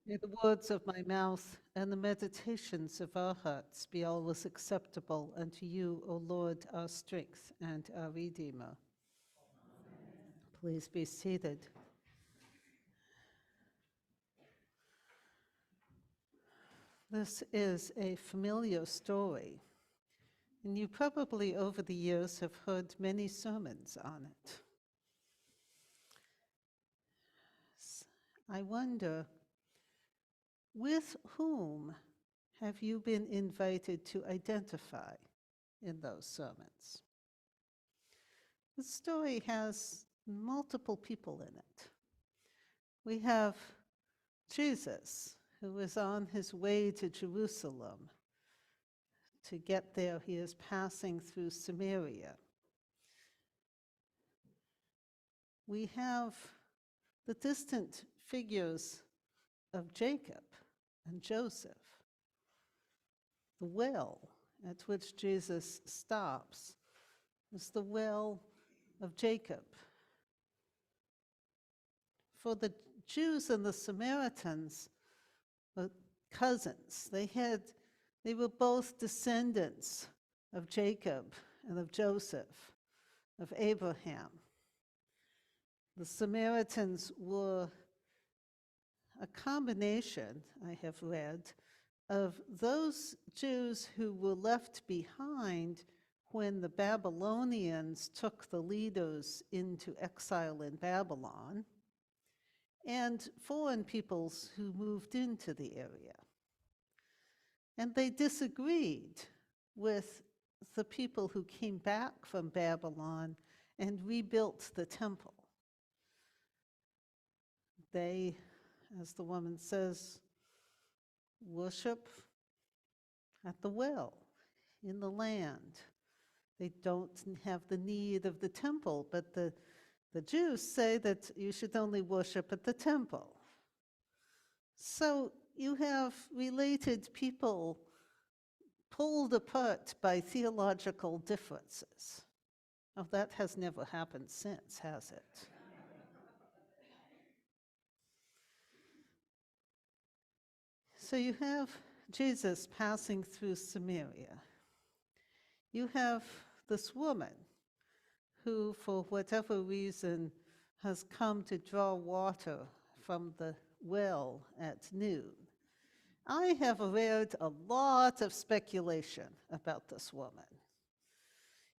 May the words of my mouth and the meditations of our hearts be always acceptable unto you, O Lord, our strength and our Redeemer. Please be seated. This is a familiar story, and you probably over the years have heard many sermons on it. I wonder, with whom have you been invited to identify in those sermons? The story has multiple people in it. We have Jesus, who is on his way to Jerusalem. To get there, he is passing through Samaria. We have the distant figures of Jacob and Joseph, the well at which Jesus stops is the well of Jacob. For the Jews and the Samaritans were cousins. They were both descendants of Jacob and of Joseph, of Abraham. The Samaritans were a combination, I have read, of those Jews who were left behind when the Babylonians took the leaders into exile in Babylon, and foreign peoples who moved into the area. And they disagreed with the people who came back from Babylon and rebuilt the temple. They, as the woman says, worship at the well in the land. They don't have the need of the temple, but the Jews say that you should only worship at the temple. So you have related people pulled apart by theological differences. Oh, that has never happened since, has it? So you have Jesus passing through Samaria. You have this woman who, for whatever reason, has come to draw water from the well at noon. I have read a lot of speculation about this woman.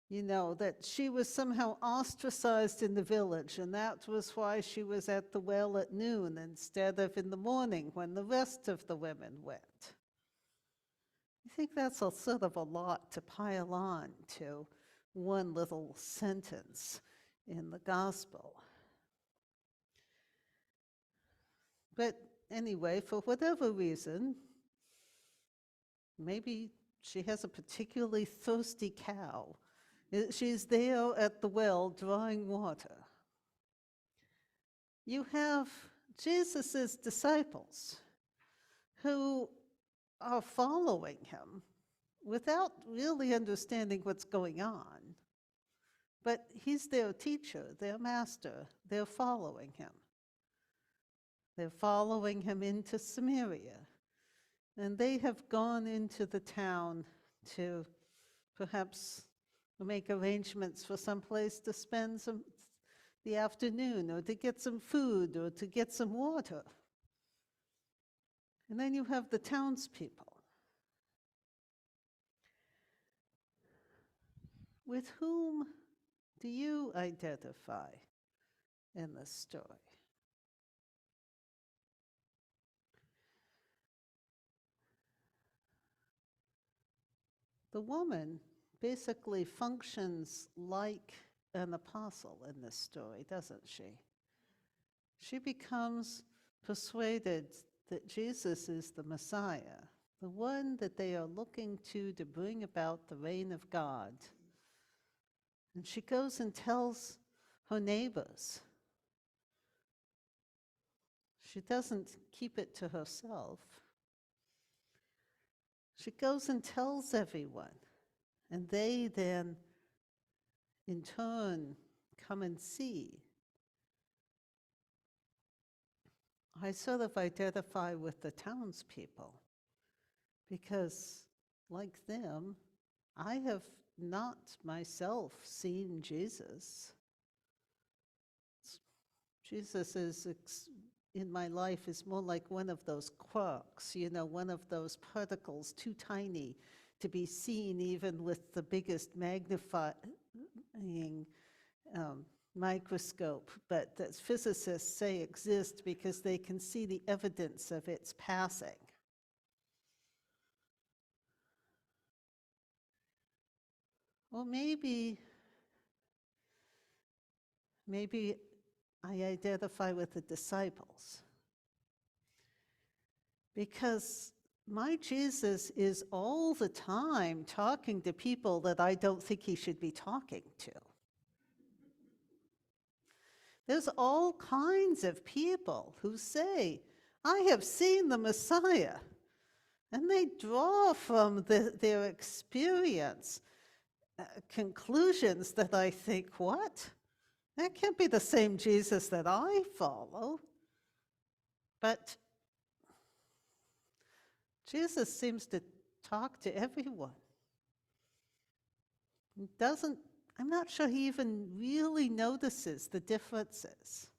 You know, that she was somehow ostracized in the village, and that was why she was at the well at noon instead of in the morning when the rest of the women went. I think that's a sort of a lot to pile on to one little sentence in the gospel. But anyway, for whatever reason, maybe she has a particularly thirsty cow. She's there at the well drawing water. You have Jesus' disciples who are following him without really understanding what's going on. But he's their teacher, their master. They're following him. They're following him into Samaria. And they have gone into the town to perhaps make arrangements for some place to spend the afternoon, or to get some food, or to get some water. And then you have the townspeople. With whom do you identify in this story? The woman basically functions like an apostle in this story, doesn't she? She becomes persuaded that Jesus is the Messiah, the one that they are looking to bring about the reign of God. And she goes and tells her neighbors. She doesn't keep it to herself. She goes and tells everyone, and they then, in turn, come and see. I sort of identify with the townspeople because, like them, I have not myself seen Jesus. Jesus is in my life is more like one of those quarks, one of those particles too tiny to be seen even with the biggest magnifying microscope, but that physicists say exist because they can see the evidence of its passing. Well, maybe I identify with the disciples because my Jesus is all the time talking to people that I don't think he should be talking to. There's all kinds of people who say, I have seen the Messiah, and they draw from their experience conclusions that I think, what? That can't be the same Jesus that I follow. But Jesus seems to talk to everyone. I'm not sure he even really notices the differences.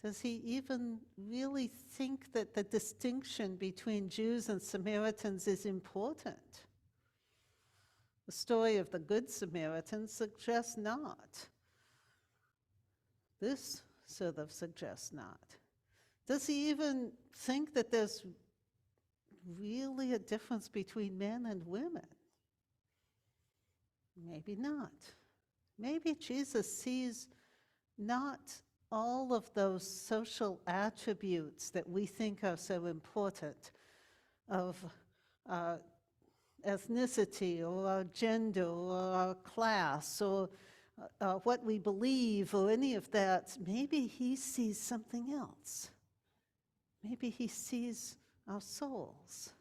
Does he even really think that the distinction between Jews and Samaritans is important? The story of the Good Samaritan suggests not. This sort of suggests not. Does he even think that there's really a difference between men and women? Maybe not. Maybe Jesus sees not all of those social attributes that we think are so important of ethnicity or our gender or our class or what we believe or any of that. Maybe he sees something else. Maybe he sees our souls.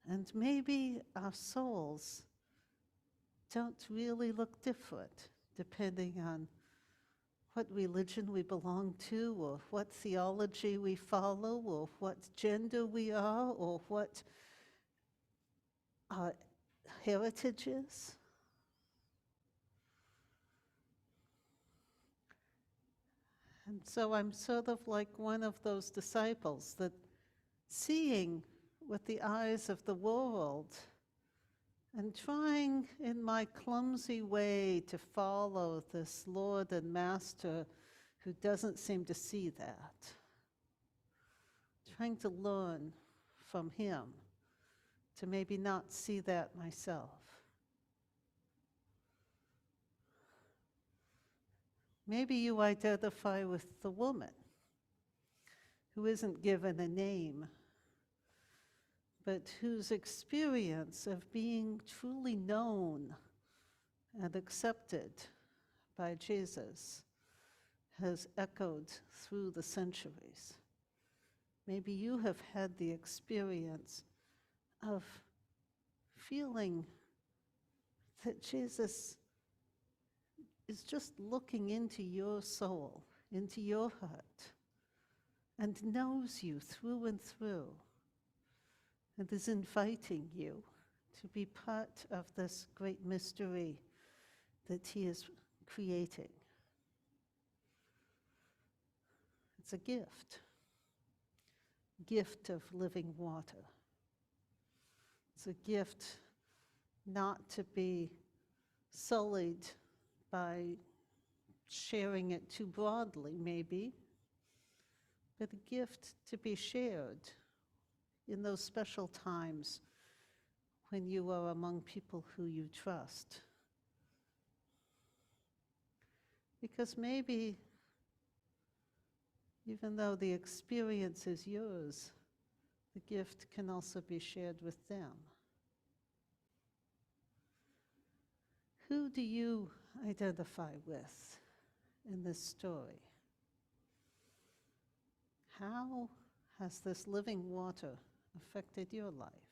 And maybe our souls don't really look different depending on what religion we belong to or what theology we follow or what gender we are or what our heritage is. And so I'm sort of like one of those disciples that seeing with the eyes of the world and trying in my clumsy way to follow this Lord and Master who doesn't seem to see that. Trying to learn from him to maybe not see that myself. Maybe you identify with the woman who isn't given a name, but whose experience of being truly known and accepted by Jesus has echoed through the centuries. Maybe you have had the experience of feeling that Jesus is just looking into your soul, into your heart, and knows you through and through, and is inviting you to be part of this great mystery that he is creating. It's a gift of living water. It's a gift not to be sullied by sharing it too broadly, maybe, but a gift to be shared in those special times when you are among people who you trust. Because maybe, even though the experience is yours, the gift can also be shared with them. Who do you identify with in this story? How has this living water affected your life?